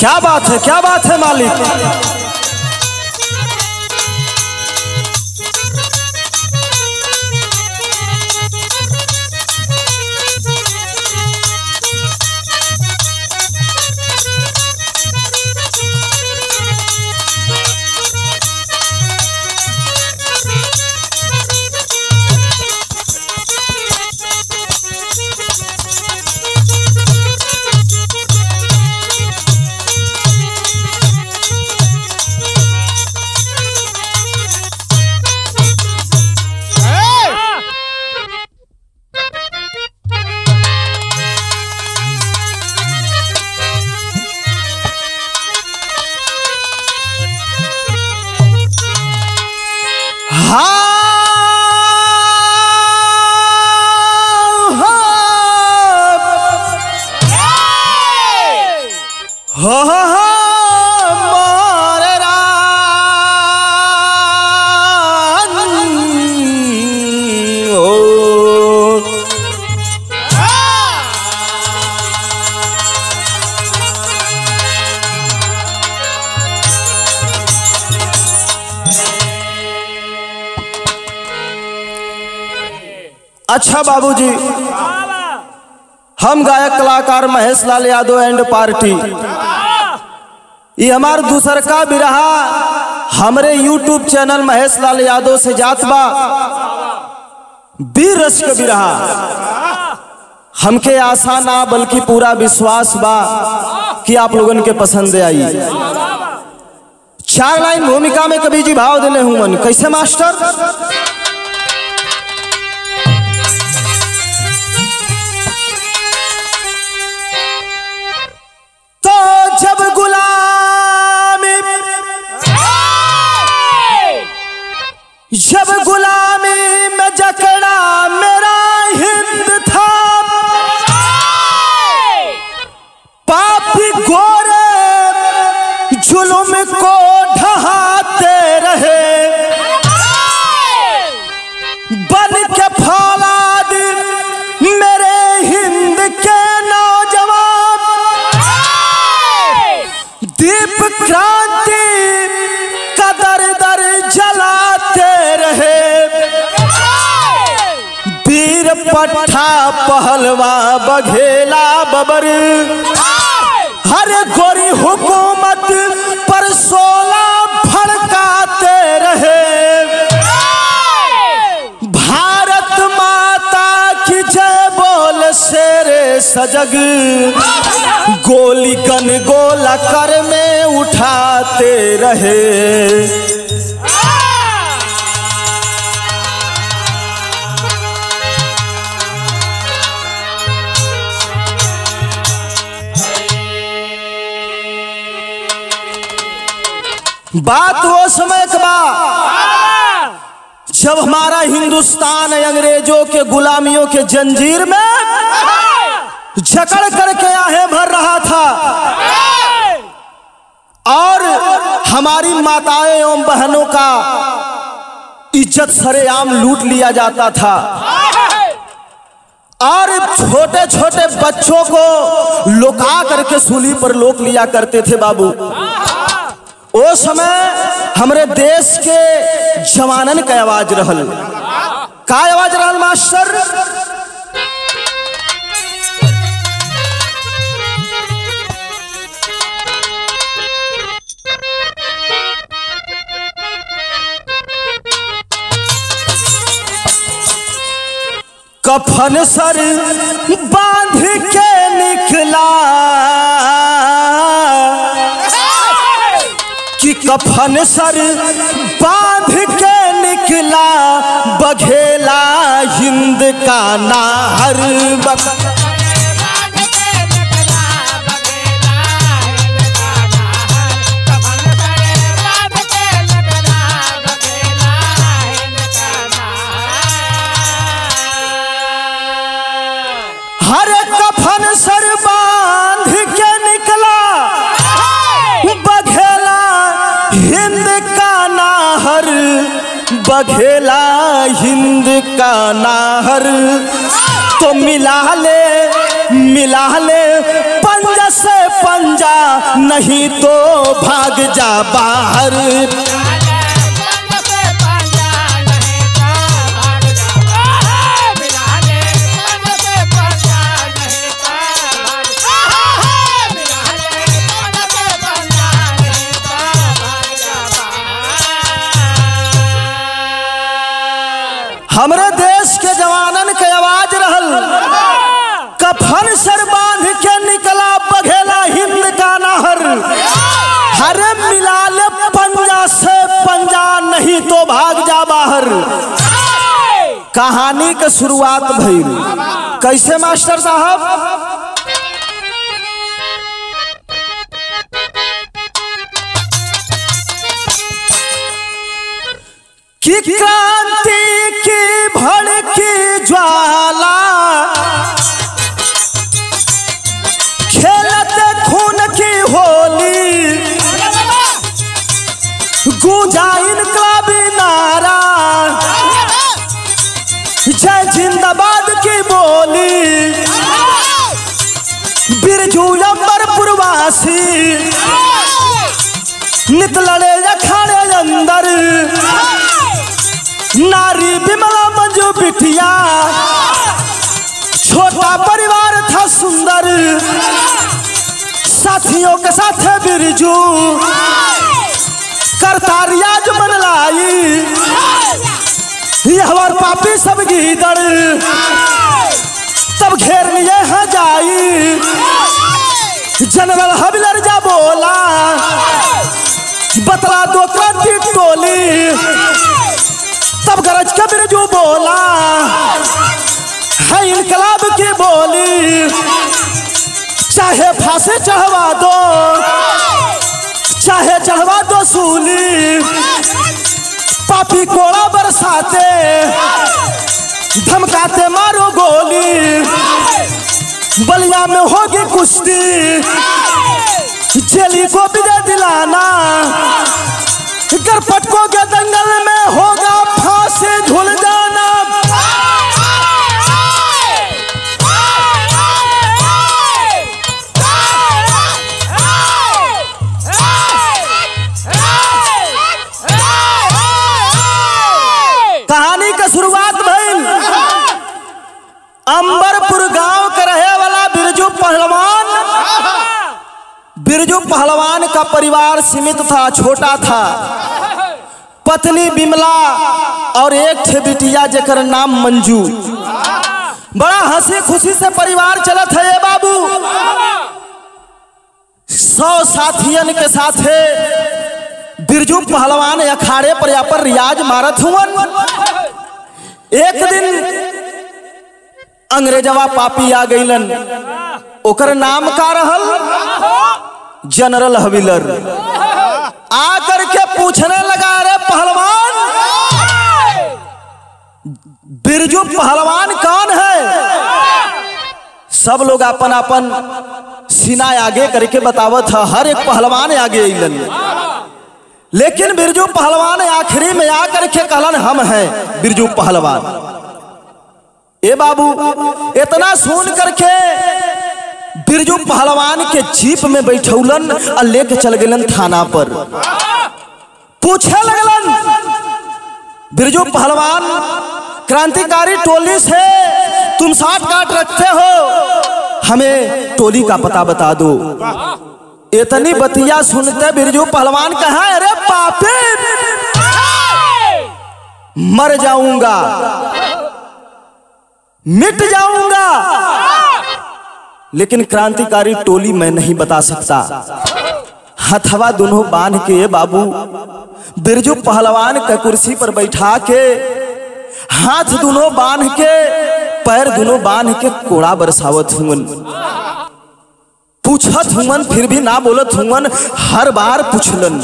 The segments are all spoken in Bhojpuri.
क्या बात है मालिक। अच्छा बाबूजी, हम गायक कलाकार महेश लाल यादव एंड पार्टी, ये हमार दूसर का बिरहा हमरे यूट्यूब चैनल महेश लाल यादव से जात बा। वीर रस के बिरहा हमके आशा ना बल्कि पूरा विश्वास बा कि आप लोगन के पसंद आई। 4 लाइन भूमिका में कभी जी भाव देने हूं मन। कैसे मास्टर? जब गुलामी में जकड़ा मेरा हिंद था, पापी गोरे जुल्म को ढहाते रहे, बन के फौलाद मेरे हिंद के नौजवान, दीप क्रांति का दर दर जलाते रहे। वीर पट्टा पहलवा बघेला बबर हर गोरी हुकूमत पर 16 भड़काते रहे। भारत माता की जय बोल शेरे सजग, गोली गन गोला कर में उठाते रहे। बात वो समय का बा जब हमारा हिंदुस्तान अंग्रेजों के गुलामियों के जंजीर में जकड़ करके आहें भर रहा था और हमारी माताएं एवं बहनों का इज्जत सरेआम लूट लिया जाता था और छोटे छोटे बच्चों को लुका करके सूली पर लोक लिया करते थे। बाबू ओ समय हमरे देश के जवानन का आवाज रहल। का आवाज रहल मास्टर? कफन सर बांध के निकला कि कफन सर बांध के निकला, बघेला हिंद का नाहर हर कफन सर बांध के निकला, बघेला हिंद का नाहर, बघेला हिंद का नाहर। तो मिला ले पंजा से पंजा जा, नहीं तो भाग जा बाहर। हमरे देश के जवानन के आवाज रहल, कफन सर बांध के निकला बघेला हिंद का नहर। हरे मिला ले पंजा से पंजा, नहीं तो भाग जा बाहर। कहानी के शुरुआत भइल कैसे मास्टर साहब? कि क्रांति की भड़की ज्वाला खेलते खून की होली, गूंजा इनकलाबी नारा, जय जिंदाबाद की बोली। बिरजू अंबरपुर वासी नित लड़े अखाड़े अंदर, नारी बिमला मंजू बिटिया, छोटा परिवार था सुंदर, साथियों के साथ बिरजू करता रियाज मन लाई। हमार पापी सब गीदड़ तब घेर लिए हैं जाई। जनरल हविलर जा बोला, बतला दो क्रांति टोली। तब गरज के बिरजू बोला, है इनकलाब की बोली। चाहे फांसी चढ़वा दो, चाहे चढ़वा दो सूली। पापी कोड़ा बरसाते, धमकाते मारो गोली। बलिया में होगी कुश्ती, जेली को विजय दिलाना। गरपटकों के दंगल में होगा फांसी झूल जाना। कहानी का शुरुआत भइल अंबरपुर गांव के रहे वाला बिरजू पहलवान। बिरजू पहलवान का परिवार सीमित था, छोटा था। पत्नी बिमला और एक ठे बिटिया जेकर नाम मंजू। बड़ा हंसी खुशी से परिवार चलत है बाबू। 100 साथियन के साथ बिरजू पहलवान अखाड़े पर या पर रियाज मारत हुवन। एक दिन अंग्रेजवा पापी आ गईलन, ओकर नाम का रहल जनरल हविलर। आकर के पूछने लगा, रे पहलवान, बिरजू पहलवान कौन है? सब लोग अपन अपन सीना आगे करके बतावत है, हर एक पहलवान आगे अइलन। लेकिन बिरजू पहलवान आखिरी में आकर के कहलन, हम हैं बिरजू पहलवान। ए बाबू, इतना सुन करके बिरजू पहलवान के जीप में बैठौलन और लेके चल गलन थाना पर। पूछे लगलन, बिरजू पहलवान, क्रांतिकारी टोली से तुम साठ गांठ रखते हो, हमें टोली का पता बता दो। इतनी बतिया सुनते बिरजू पहलवान कहा, अरे पापी, मर जाऊंगा, मिट जाऊंगा, लेकिन क्रांतिकारी टोली मैं नहीं बता सकता। हथवा दोनों बांध के बाबू बिरजू पहलवान के कुर्सी पर बैठा के, हाथ दोनों बांध के, पैर दोनों बांध के कोड़ा बरसावत हुवन। पूछत हुवन फिर भी ना बोलत हुवन। हर बार पूछलन,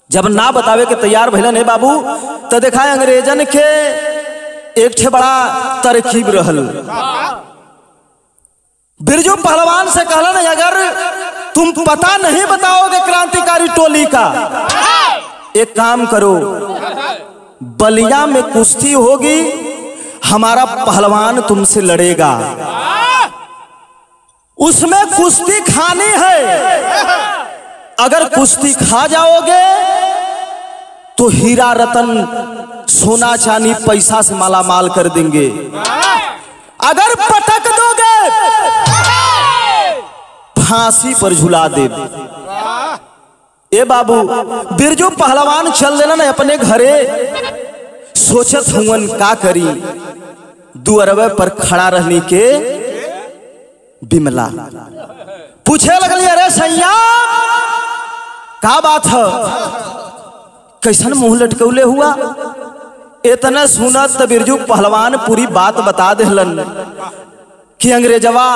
जब ना बतावे के तैयार भइलन है बाबू, तो देखा अंग्रेजन के एक ठे बड़ा तरकीब रहल। बिरजू पहलवान से कहलन, अगर तुम पता नहीं बताओगे क्रांतिकारी टोली का, एक काम करो, बलिया में कुश्ती होगी, हमारा पहलवान तुमसे लड़ेगा। उसमें कुश्ती खानी है। अगर कुश्ती खा जाओगे तो हीरा रतन सोना चांदी पैसा से माला माल कर देंगे। अगर पटक दोगे फांसी पर झुला दे। ए बाबू, बिरजू पहलवान चल देना न अपने घरे, सोचत हुवन का करी। दुअरवे पर खड़ा रहने के बिमला पूछे लगली, अरे सैया का बात है, कैसन मुंह लटकौले हुआ। इतना सुनत तो बिरजू पहलवान पूरी बात बता देलन कि अंग्रेजवा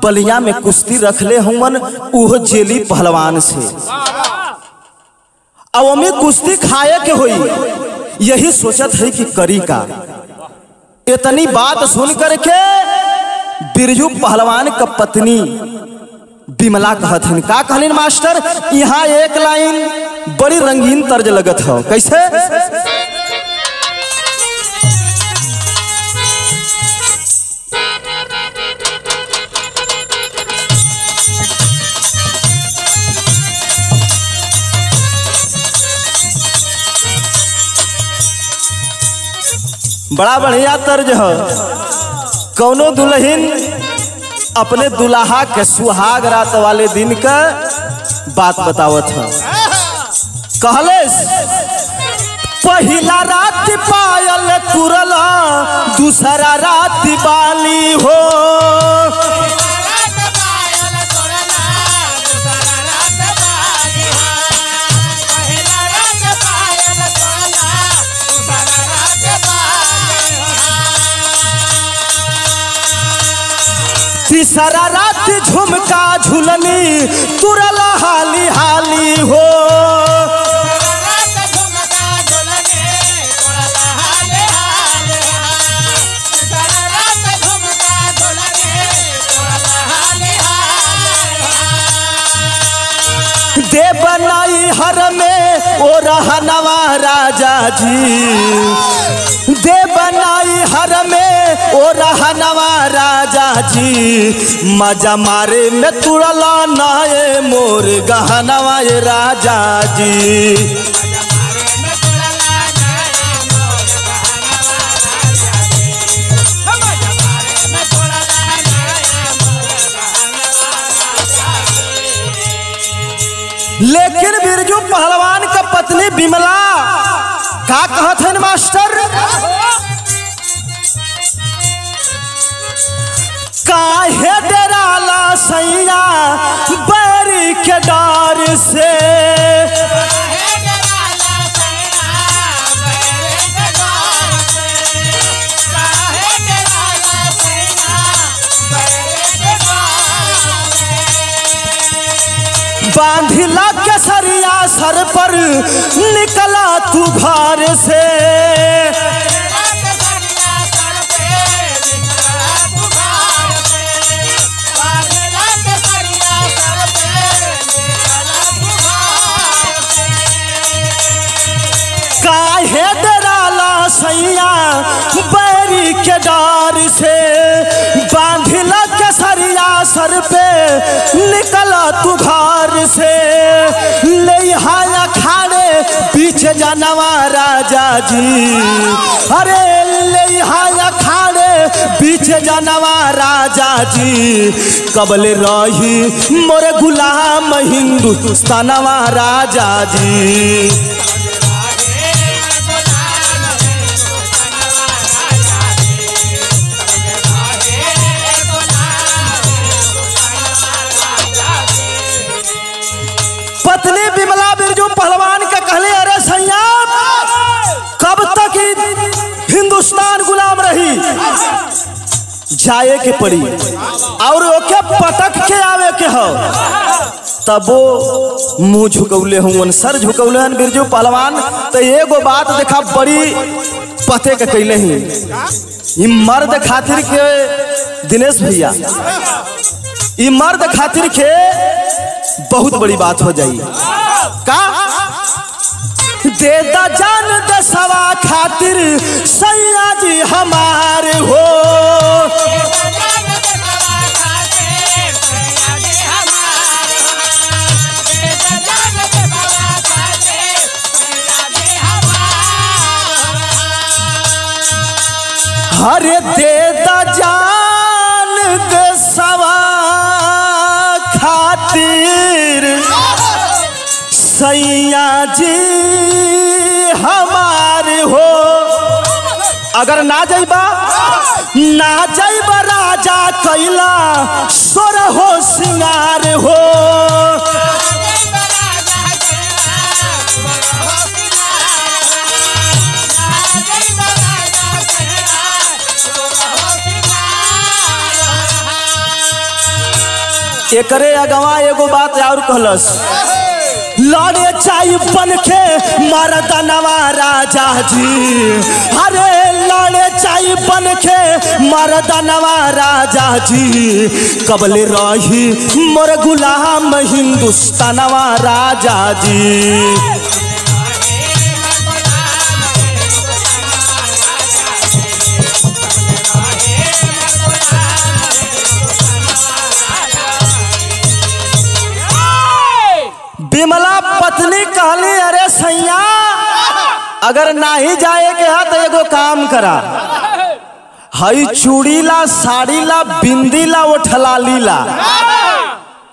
बलिया में कुश्ती रख ले हुवन, उह जेली पहलवान से। अब हमें कुश्ती खाए के हुई, यही सोचत है कि करी का। इतनी बात सुन करके बिरजू पहलवान का पत्नी बिमला कहत हन, का कहलिन मास्टर, यहाँ एक लाइन बड़ी रंगीन तर्ज लगत हो। कैसे? बड़ा बढ़िया तर्ज है। कौनो दुल्हन अपने दुल्हा के सुहाग रात वाले दिन का बात बतावत है। कहले, पहला रात पायल तुरला, दूसरा रात बाली हो। तीसरा रात झुमका झुलनी, तुरला हाली हाली हो। दे बनाई हर में ओ रहनवा राजा जी, दे बनाई हर में ओ रहनवा राजा जी। मजा मारे में तुड़ला नाये मोर गहनवा ये राजा जी। लेकिन बिरजू पहलवान का पत्नी बिमला का कहत है मास्टर, काहे डराला सैया बैरी के डर से। बांधिला केसरिया सर पर निकला तू घर से। काहे डराला सैया बैरी के डर से। बांधिला केसरिया सर पे निकला तू घर से। ले हाया खाड़े पीछे जानवा राजा जी, अरे ले हाया खाड़े पीछे जानवा राजा जी। कबले रही मोरे गुलाम हिंदुस्तानवा राजा जी। पत्नी बिमला बिरजू पहलवान का कहले, अरे सैया कब तक हिंदुस्तान गुलाम रही, जाए के पड़ी और ओके पटक के आवे के हो। तब वो मुंह झुकौले हुन, सर झुकौले हन बिरजू पहलवान। तो एगो बात देखा बड़ी पते के कैले ही, मर्द खातिर के दिनेश भैया, मर्द खातिर के बहुत बड़ी बात हो जाई। का देदा जान दसवा खातिर सैया जी हमारे हो। जी हमारे हो। अगर ना जाइबा राजा कैला सोर हो सिंगार हो। एकरे अगवा एगो बात और कहलस, लड़े चाई बन के मर्दनवा राजा जी। अरे लड़े चाई बन के मर्दनवा राजा जी, कबले रही मोर गुलाम हिंदुस्तानवा राजा जी। विमला पत्नी कहली, अरे सैया अगर नहीं जाए के है तो एगो काम करा, हई चूड़ी ला, साड़ी ला, बिंदी ला, उठला लीला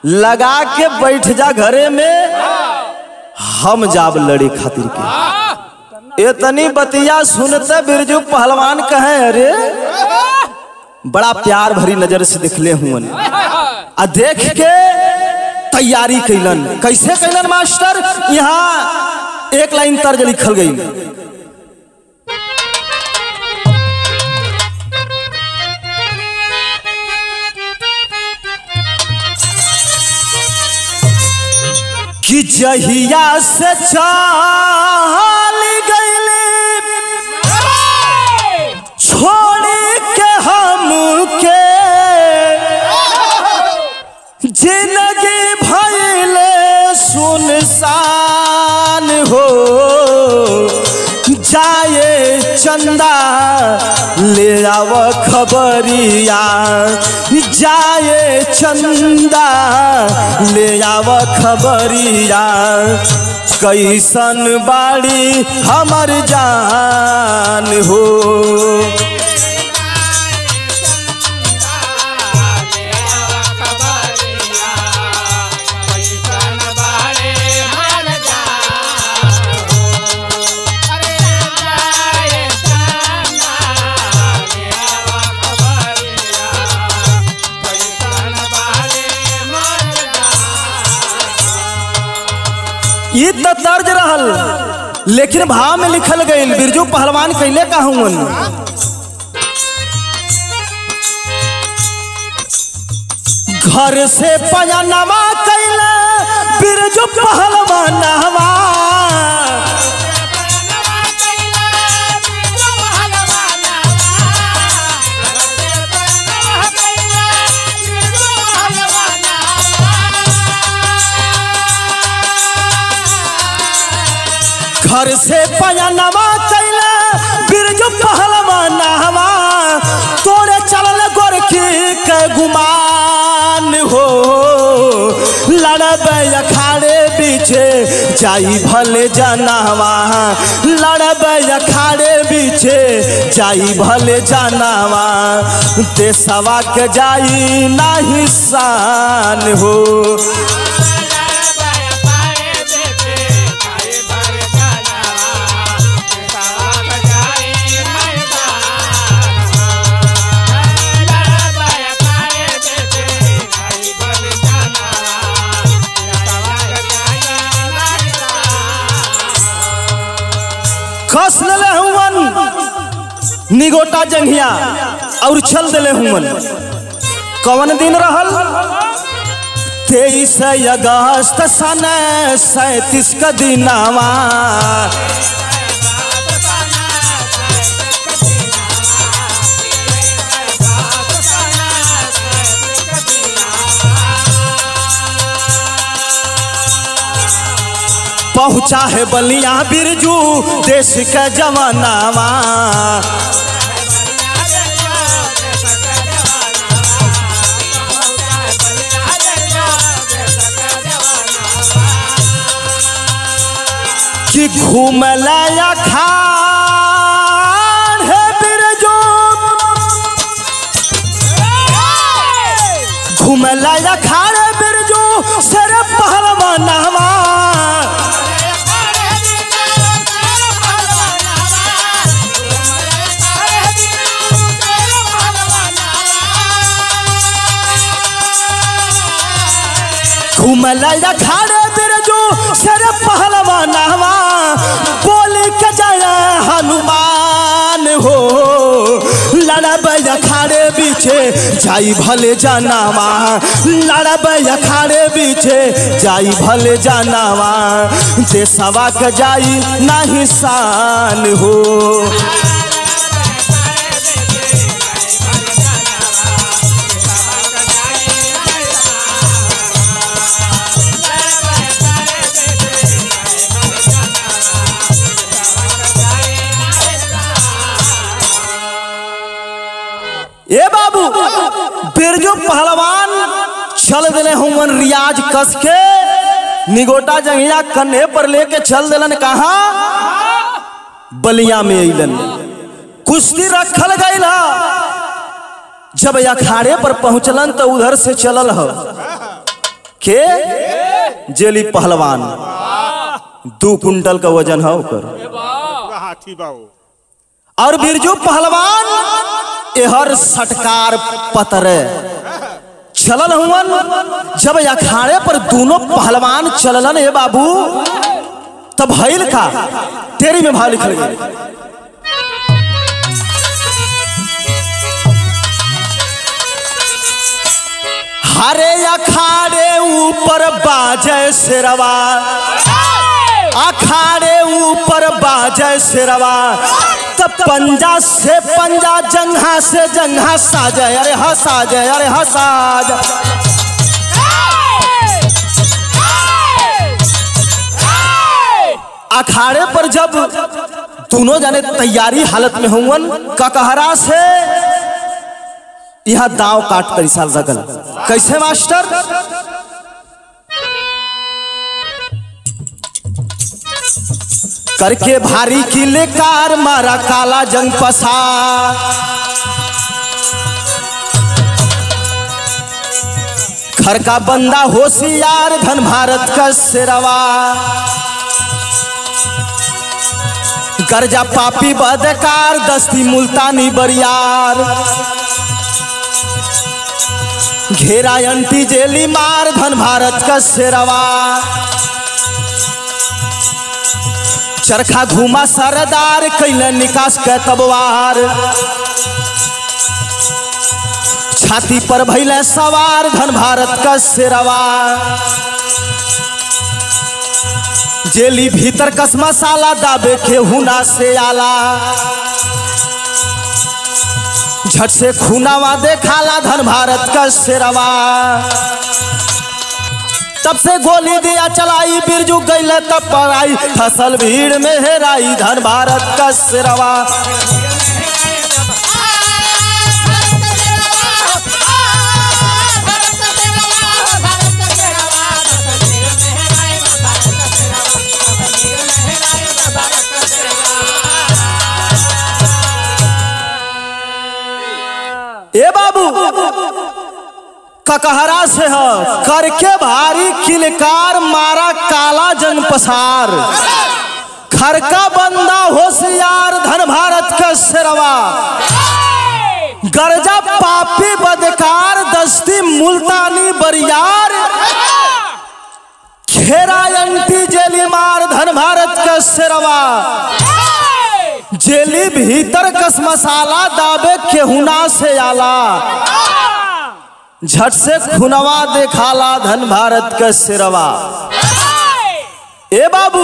लगा के बैठ जा घरे में, हम जाब लड़े खातिर के। इतनी बतिया सुनते बिरजू पहलवान कहे, अरे बड़ा प्यार भरी नजर से दिखले हुए, आ देख के तैयारी कैलन। कैसे कैलन मास्टर? यहाँ एक लाइन तर्ज लिखल गई, कि जहिया से चल गईले छोड़ के हमके, जिंदगी भइले सुनसान हो। जाए चंदा ले आव खबरिया, जाए चंदा ले आव खबरिया, कैसन बाड़ी हमर जान हो। ये तो तर्ज रहल, लेकिन भाव में लिखल गई बिरजू पहलवान कैले कहूँ, घर से पयनवा कैले बिरजू पहलवानवा, घर से पयनवा कैले बिरजू पहलवानवा, तोरे चलल गोरखी के गुमान हो। लड़बे अखाड़े बीचे जाई भले जानवा, लड़बे अखाड़े बीचे जाई भले जानवा, देशवा के जाई नाही शान हो। कस ले हुवन निगोटा जंघिया और चल दिले हुवन। कौन दिन रहल? 23 अगस्त सन 37 का दिनावा, पहुँचा है बलिया बिरजू देश का जवानावा, कि घूम लाया खान है बिरजू, घूम लाया खान है बिरजू सर पहलवानवा, घूमला अखाड़े बिरजू शेर पहलवानवा बोली के जाया हनुमान हो लड़ब अखाड़े बीचे जाई भले जानवा लड़ब अखाड़े बीचे जाई भले जानवा देशवा के जाई नहीं शान हो। ए बाबू बिरजू पहलवान चल दिले हुमन रियाज कस के निगोटा जंगिया कन्हे पर लेके चल दिलन कहा बलिया में अइलन कुश्ती रखल गइल ह। जब अखाड़े पर पहुंचलन तो उधर से चलल ह के जेली पहलवान 2 कुंटल का वजन है ओकर और बिरजू पहलवान एहर सटकार पतरे चलल हुवन। जब अखाड़े पर दोनों पहलवान चललन हे बाबू तब भइल का तेरी में भाव लिखल गई। हरे अखाड़े ऊपर बाजे शेरवा अखाड़े ऊपर बाजे शेरवा तब पंजा से पंजा जंघा से जंघा साजे अरे हसाजे अरे हसाज। अखाड़े पर जब दोनों जाने तैयारी हालत में हुवन ककहरा से यहाँ दाव काट कर साल लगल कैसे मास्टर करके भारी किले कार मारा काला जंग पसार घर का बंदा होशियार धन भारत का शेरवा गर्जा पापी बदकार दस्ती मुल्तानी बरियार घेरा अंटी जेली मार धन भारत का शेरवा चरखा घूमा सरदार कैले निकास के तबवार छाती पर भैले सवार धन भारत का शेरवा जेली भीतर कस मसाला दाबे के हुना से आला झट से खूनावा देखाला धन भारत का शेरवा तब से गोली दिया चलाई बिरजू गईले तब पर आई फसल भीड़ में हेराई धन भारत का शेरवा ए बाबू ककहरा से है करके भारी किलकार मारा काला जंग पसार घर का बंदा होशियार धन भारत का शेरवा गर्जा पापी बदकार दस्ती मुल्तानी बरियार घेरा अंटी जेली मार धन भारत का शेरवा जेली भीतर कस मसाला दाबे केहुना से आला झट से खुनवा देखाला धन भारत का शेरवा ए बाबू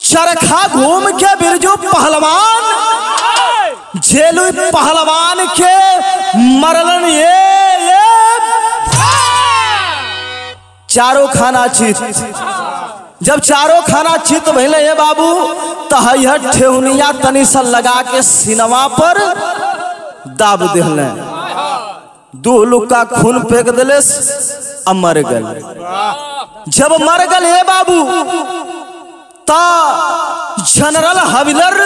चरखा घूम के बिरजू पहलवान जेलू पहलवान के मरलन ये चारों खाना चित जब चारों खाना चित भइले हे बाबू तहैया ठेहुनिया तनी सा लगा के सिनवा पर दाब दिले 2 लुक्का खून फेंक दिले मर गल। जब मर गल हे बाबू ता जनरल हविलर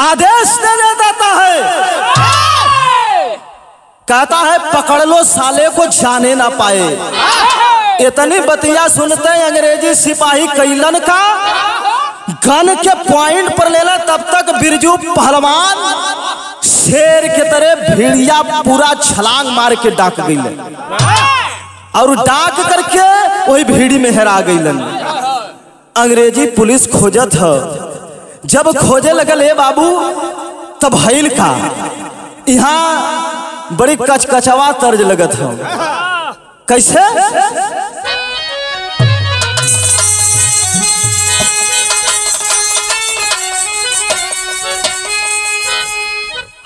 आदेश दे देता है कहता है पकड़ लो साले को जाने ना पाए। इतनी बतिया सुनते अंग्रेजी सिपाही कैलन का गन के पॉइंट पर लेला तब तक बिरजू पहलवान शेर के तरह भेड़िया पूरा छलांग मार के डाक गई और डाक करके वही भीड़ी में हेरा गईलन। अंग्रेजी पुलिस खोजत है, जब खोजे लगल ए बाबू तब हईल का यहाँ बड़ी कचकचवा तर्ज लगत है। कैसे?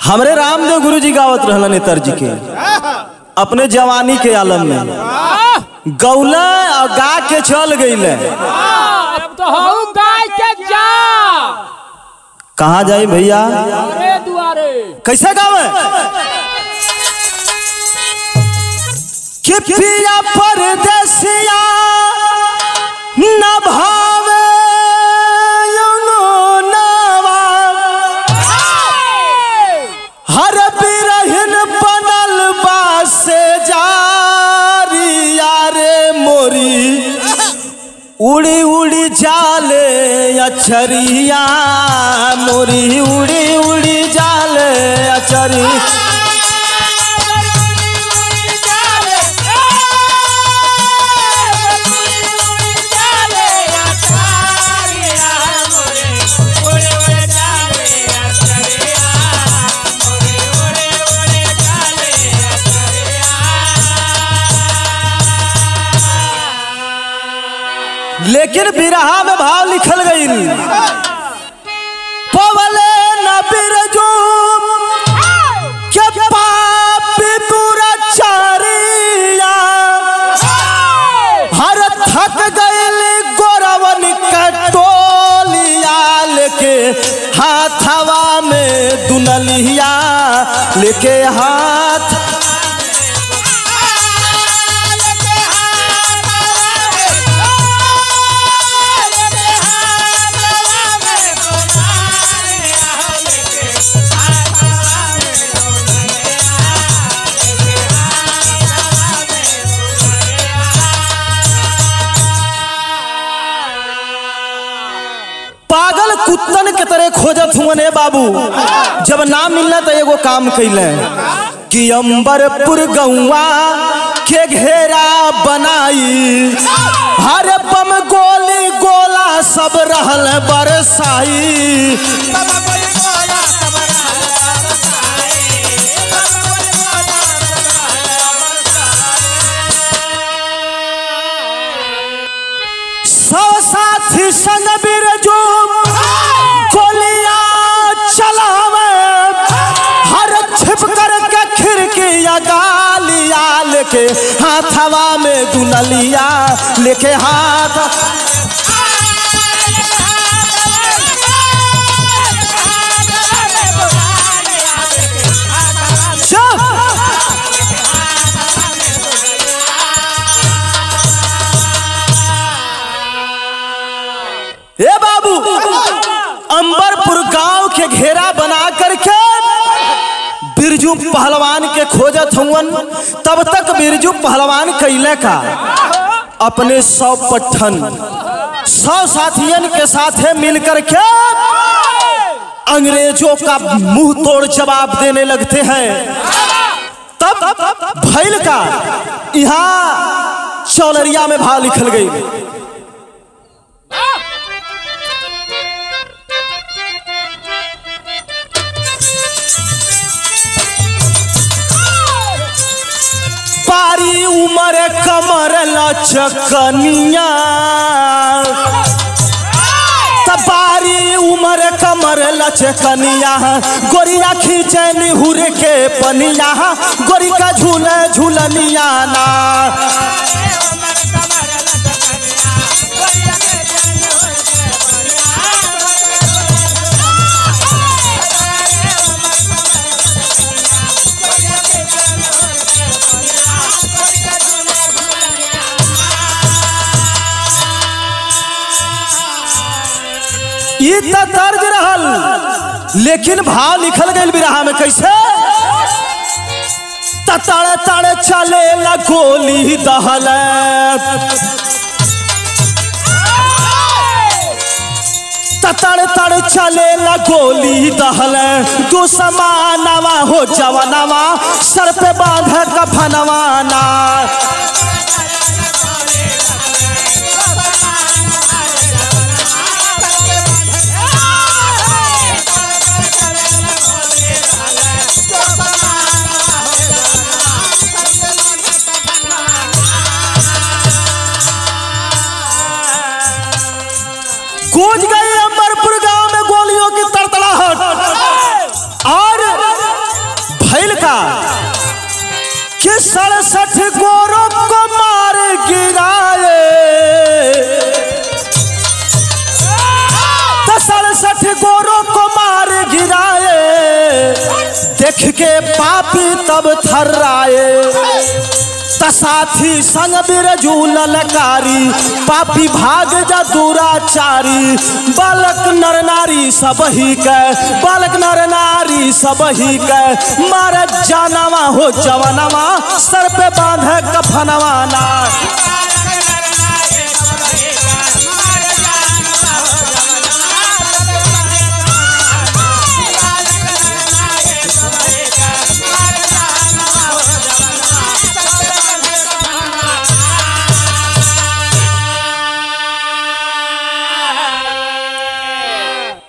हमरे रामदेव गुरु जी गावत रहलन ए तर्ज के अपने जवानी के आलम में गौला और गा के चल गईले। अब तो हम गाय के जा कहाँ जाई भैया? अरे दुआरे कैसे गावे? कि पिया परदेसिया न भावे यूनो नवा, हर बिरहिन बनल बासे जारिया रे मोरी, उड़ी उड़ी जाले अचरिया मोरी, उड़ी उड़ी जाले अचरी। लेकिन बिरहा में भाव लिखल गई, पवले न बिरजू के पापी दुराचारिया, हर थक गईली गोरवन कटोलिया, लेके हाथवा में दुनलिया, लेके हाथ पागल कुत्तन के तरह खोजत हुए बाबू। जब ना मिलना तो एगो काम कैले कि अंबरपुर गौवा के घेरा बनाई, हर बम गोली गोला सब रहल बरसाई। सौ साथी संग बिरजू गोलियां चलावे, हर छिप करके खिड़कियां गालिया, लेके हाथवा में दुनलिया, लेके हाथ ए बाबू। अंबरपुर गांव के घेरा बना करके बिरजू पहलवान के खोजत हुवन। तब तक बिरजू पहलवान कैले का अपने 100 पट्ठन 100 साथियन के साथ मिल करके अंग्रेजों का मुंह तोड़ जवाब देने लगते हैं। तब भैल का यहाँ चौलरिया में भाव लिखल गई, पारी उमर कमर लचकनिया, तबारी उमर कमर लचकनिया, गोरिया खींचे निहुर के पनिया, गोरी का झूले झूलनिया ना। ई त तर्ज रहल, लेकिन भाव लिखल गई बिरहा में कैसे? तड़े तड़े चले ला गोली दहले, तड़ तड़ चले ला गोली दहल दुश्मनवा हो जवानवा सर पे बांधे कफनवाना। गूंज गई अमरपुर गांव में गोलियों की तड़तड़ाहट और भैल का कि 67 गोरों को मार गिराए। 67 गोरों को मार गिराए, देख के पापी तब थर्राए। साथी संग बिरजू ललकारी, पापी भाग जा दुराचारी। बालक नर नारी सब ही के, बालक नर नारी सब ही के मार जानवा हो जवानवा सर पे बांधे कफनवाना।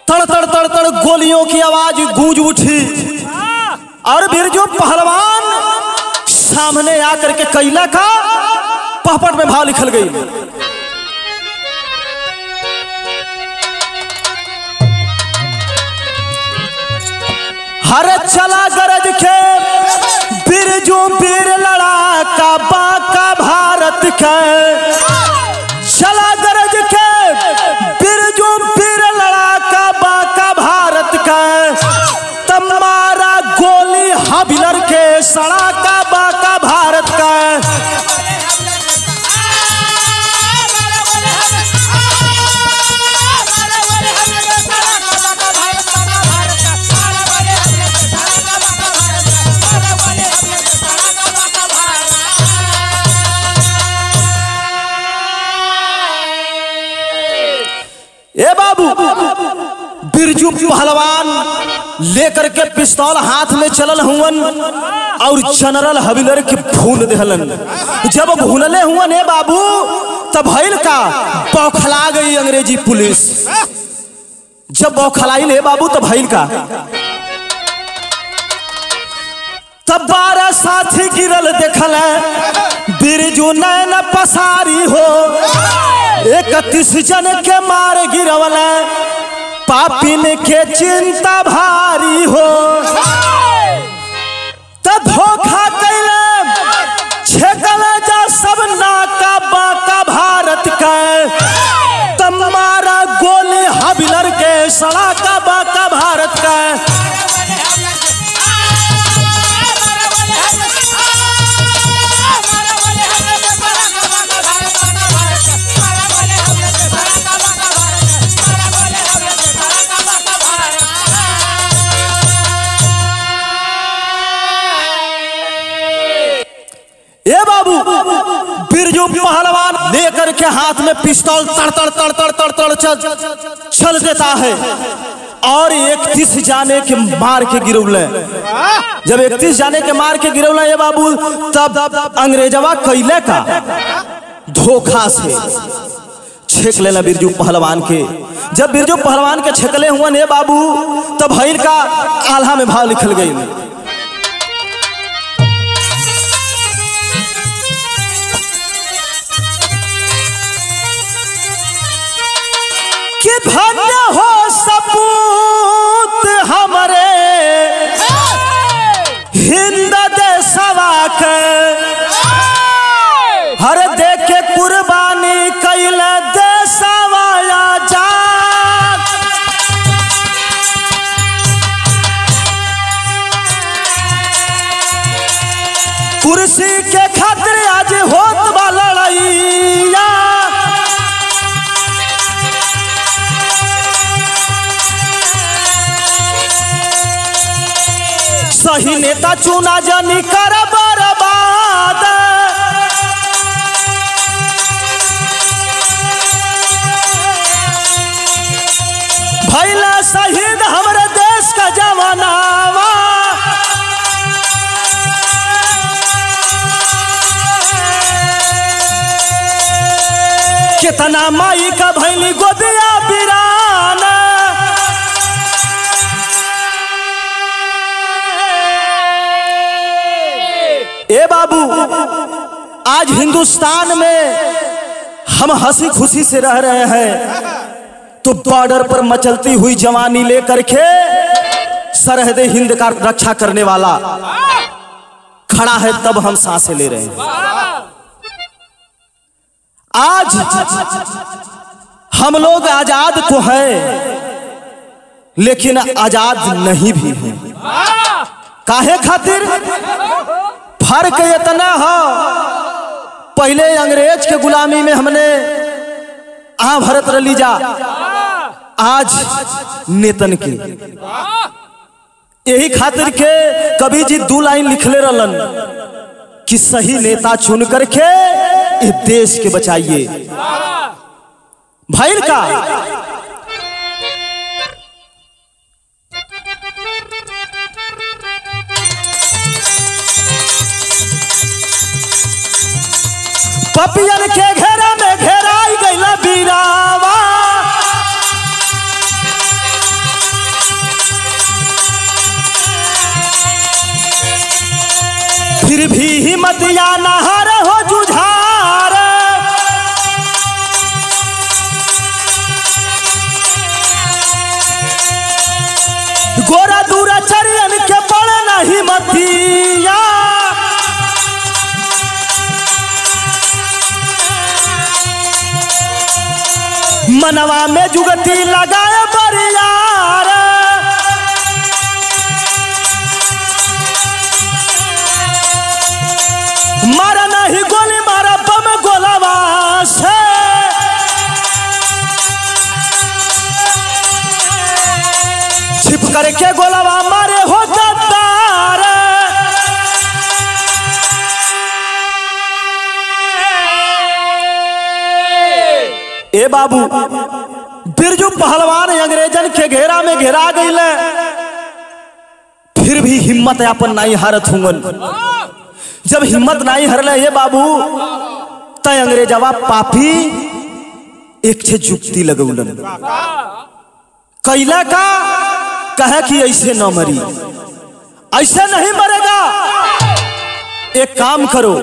तड़ तड़ तड़ तड़ गोलियों की आवाज गूंज उठी और बिरजू पहलवान सामने आकर के कैला का पहपट में भाव लिखल गई। हर चला गरज के बिरजू वीर लड़ाका बाका भारत के। चला गरज के बिरजू वीर लड़ाका बाका भारत का। तमारा गोली हबिलर के सड़ाका बाका भारत का। ए बाबू, बिरजू पहलवान लेकर के पिस्तौल हाथ में चलल हुवन और जनरल हबिलर के भून देहलन। जब भूनले हुवन ए बाबू तब भइल का बौखला गई अंग्रेजी पुलिस। जब बौखलाई ले बाबू तब भइल का तब 12 साथी गिरल देखल बिरजू नैन पसारी हो। 31 जन के मार गिरवल पापिन के चिंता भारी हो। तब धोखा कैले छेकल जा सब नाका बाका भारत का। तमारा गोली हबिलर के सड़ाका बाका भारत का। ए बाबू, बिरजू पहलवान लेकर के हाथ में पिस्तौल तड़ तड़ तड़ तड़ तड़ तड़ चल देता है और 31 जाने के मार के गिरौले। जब 31 जाने के मार के गिरौले ये बाबू तब अंग्रेजवा कैले का धोखा से छेक लेना बिरजू पहलवान के। जब बिरजू पहलवान के छेकले हुआ ने बाबू तब भइल का आल्हा में भाव लिखल गई कि धन्य हो सपूत हमरे हिंद देशवा के। हर देखे कुर्बानी कैल देशवा आजाद। कुर्सी के खातिर आज होत बा लड़ाइया। सही नेता चुना जानी कर बर्बाद। कितना माई का भैली गोदिया बिराना। ए बाबू, आज हिंदुस्तान में हम हंसी खुशी से रह रहे हैं, तो बॉर्डर पर मचलती हुई जवानी लेकर के सरहद हिंद का रक्षा करने वाला खड़ा है, तब हम सांसें ले रहे हैं। आज हम लोग आजाद तो हैं, लेकिन आजाद नहीं भी हैं। काहे खातिर? फर्क इतना हो, पहले अंग्रेज के गुलामी में हमने भरत रली जा, आज नेतन के। यही खातिर के कवि जी 2 लाइन लिखले रहलन कि सही नेता चुन करके इस देश के बचाइए। भाई का पपियन के घेरा में घेराई गईला बीरावा, फिर भी हिम्मत या नहार हो जुझार। गोरा दूरा चरियन के पड़ नहीं मतिया, मनवा में जुगती लगाए बरियार। मारा नहीं गोली मारा बम गोलावा से, छिप करके गोलावा मारे हो गद्दार। ए बाबू, बिरजू पहलवान अंग्रेजन के घेरा में घेरा गईले, फिर भी हिम्मत अपन नहीं हारत हुंगन। जब हिम्मत नहीं हरले ये बाबू, तय अंग्रेजवा पापी एक छे जुक्ति लगौलन। कैला का कहे कि ऐसे न मरी, ऐसे नहीं मरेगा। एक काम करो,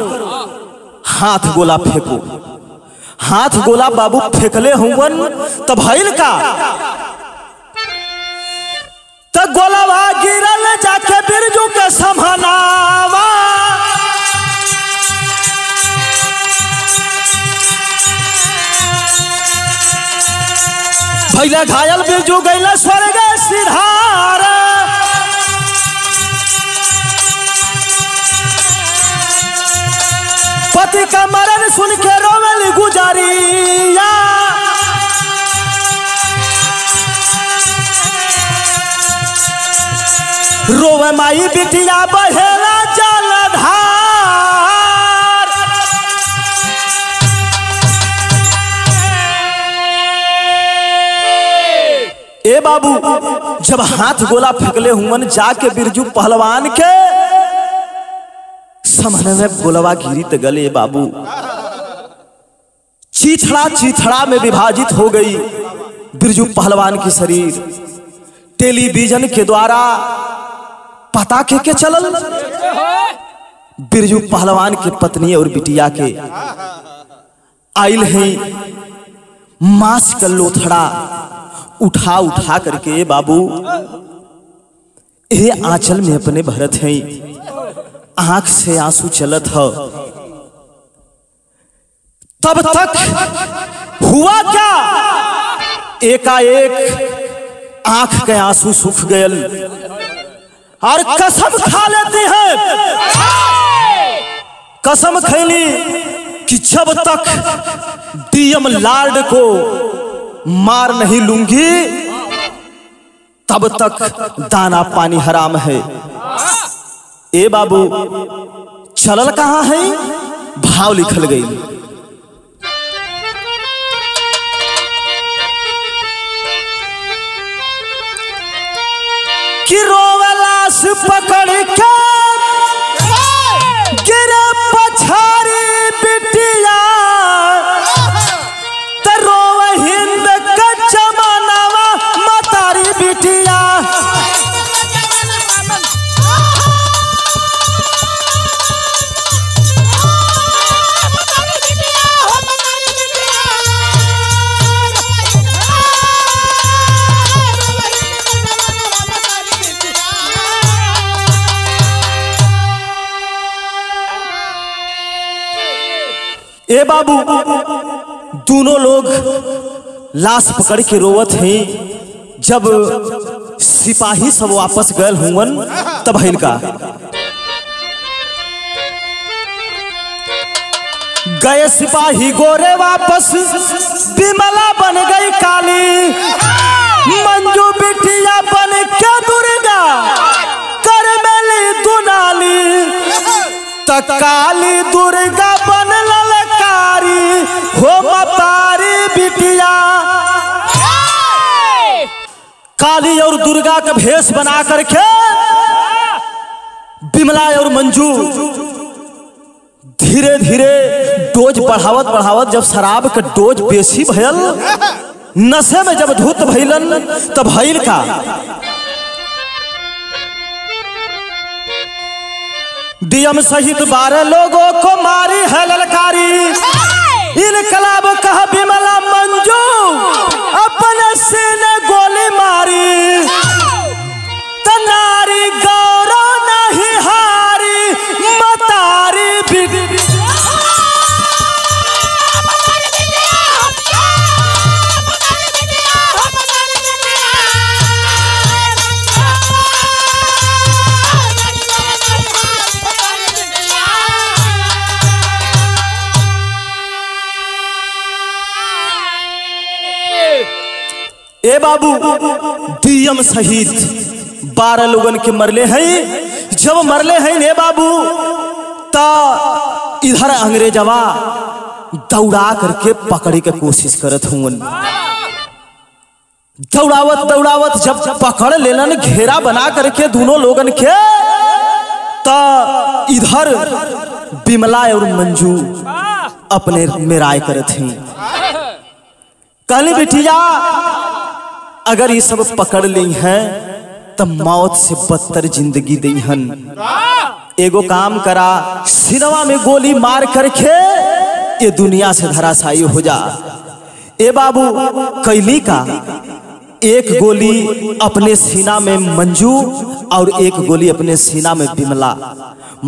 हाथ गोला फेंको। हाथ गोला बाबू फेंकले हुवन, तब भइल का तब गोलावा गिरल जाके बिरजू के समानावा। भइला घायल बिरजू गईला स्वर्ग सिधार। पति का मरण सुन के रोवेली गुजारिया, रोवे माई बिटिया बहेला जलधार। ए बाबू, जब हाथ गोला फेंकले हुवन, जाके बिरजू पहलवान के समन में गोलवा गिरी त गले बाबू, चीथड़ा चीथड़ा में विभाजित हो गई बिरजू पहलवान की शरीर। टेलीविजन के द्वारा पता के चलल बिरजू पहलवान के पत्नी और बिटिया के आइल है मांस का लोथड़ा उठा उठा करके बाबू ये आंचल में अपने भरत हैं। आंख से आंसू चलत हो। तब तक हुआ क्या, एकाएक आंख के आंसू सूख गए और कसम खा लेती है। कसम खैली कि जब तक डीएम लॉर्ड को मार नहीं लूंगी तब तक दाना पानी हराम है। ए बाबू, चलल कहाँ है, भाव लिखल गई। कि रोवलास पकड़ के गिरे पछारी बिटिया, ए बाबू दोनों लोग लाश पकड़ के रोवत हैं। जब सिपाही सब वापस गए हुवन तब हिल का गए सिपाही गोरे वापस, बिमला बन गई काली, मंजू बिटिया बन के दुर्गा कर मेली दुनाली, तकाली दुर्गा बन ललकारी हो मतारी बिटिया। काली और दुर्गा का भेष बना करके बिमला और मंजू धीरे धीरे डोज बढ़ावत बढ़ावत जब शराब का डोज बेसी भयल, नशे में जब धुत भइलन तब भइल का डीएम सहित 12 लोगों को मारी है ललकारी। इनकलाब कहा बिमला मंजू अपने सीने गोली मारी, तनारी गौरव नहीं हारी मतारी बिटिया। ए बाबू डीएम सहित 12 लोगन के मरले हैं। जब मरले हैं ए बाबू ता इधर अंग्रेजवा दौड़ा करके पकड़े के कोशिश करत हुवन। दौड़ावत दौड़ावत जब पकड़ लेलन, घेरा बना करके दोनों लोगन के, ता इधर बिमला और मंजू अपने मेराय करत हैं। कहली बिटिया अगर ये सब पकड़ ली हैं तब मौत से बदतर जिंदगी दी हन। एगो काम करा, सिनवा में गोली मार करके ये दुनिया से धराशायी हो जा। ए बाबू कैली का एक गोली अपने सीना में मंजू और एक गोली अपने सीना में बिमला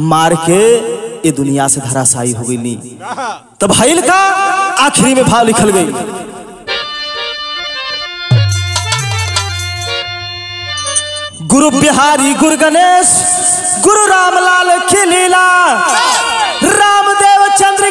मार के ये दुनिया से धराशायी हो गई। तब हईल का आखिरी में भाव लिखल गई, गुरु बिहारी गुरु गणेश गुरु रामलाल की लीला, रामदेव चंद्र